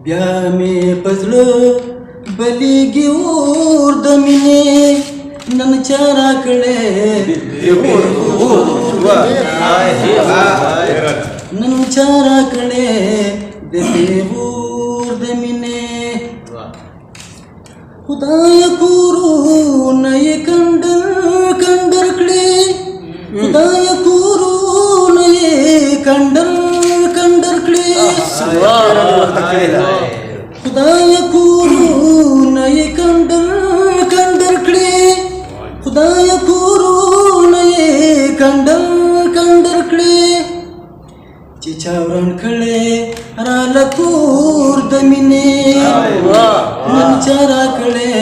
بیا مې پزړه بلیږي اور د مینې نن چا راکړې نن چا راکړې د پیغور د مینې خدای کورونه یې کنډر کړې خدای کورونه یې کنډر کړې خدای کورونه یې کنډر کړې خدای کورونه یې کنډر کړې چې چا وران کړې را لکور د مینې نن چا راکړې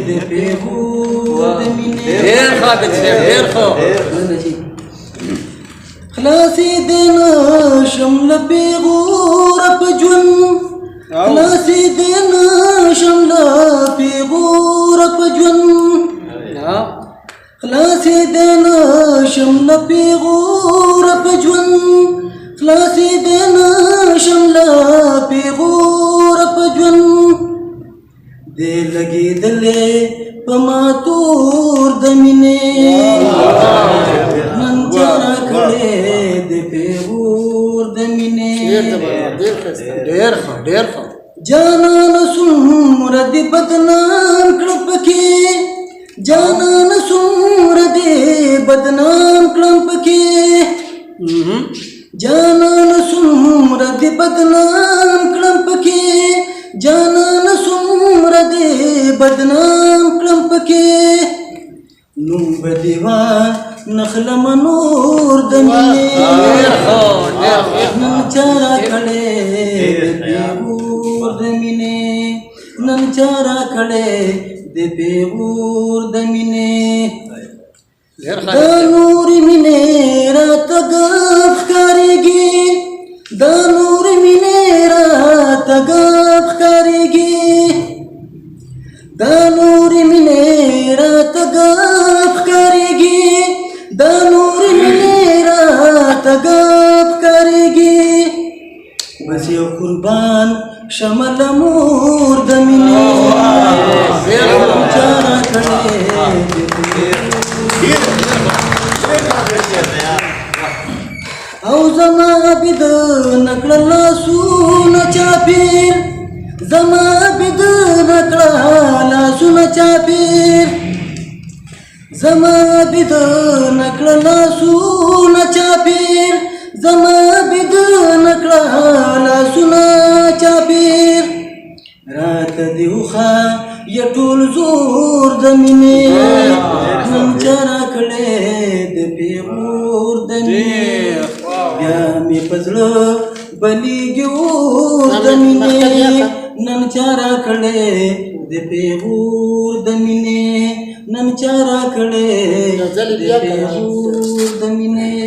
د پیغور د مینې ډېر ښه ډېر ښه خلاصې دې نه شم له پیغوره په ژوند خلاصې دې نه شم له پیغوره په ژوند خلاصې دې نه شم له پیغوره په ژوند خلاصې دې نه شم له پیغوره په ژوند دې لګېدلې په ما تور د مینې نن چا راکړې د پیغور د مینې ډېر ښه جانان څومره دې بدنام کړم پکې جانان څومره دې بدنام کړم پکې جانان څومره دې بدنام کړم پکې جانان څومره دې بدنام کړم پکې نوم به دې وا نخلم نور د مینې نن چا راکړې د پیغور د مینې نن چا راکړې د پیغور د مینې د نورې مینې راته ګپ ښکارېږي د نورې مینې راته ګپ ښکارېږي د نورې مینې راته ګپ ښکارېږي د نورې مینې راته ګپ ښکارېږي بس یو قربان شمل مور د مینې چا راکړې او زما بد نکړه لاسونه چاپیر زما بد نکړه لاسونه چاپیر زما بد نکړه لاسونه چاپیر زما بد نکړه لاسونه چاپیر راته دیوخه یا ټول زور د مینې نن چا راکړې د پیغور د مینې بیا مې په زړه بلیږي اور د مینې نن چا راکړې د پیغور د مینې نن چا راکړې د پیغور د مینې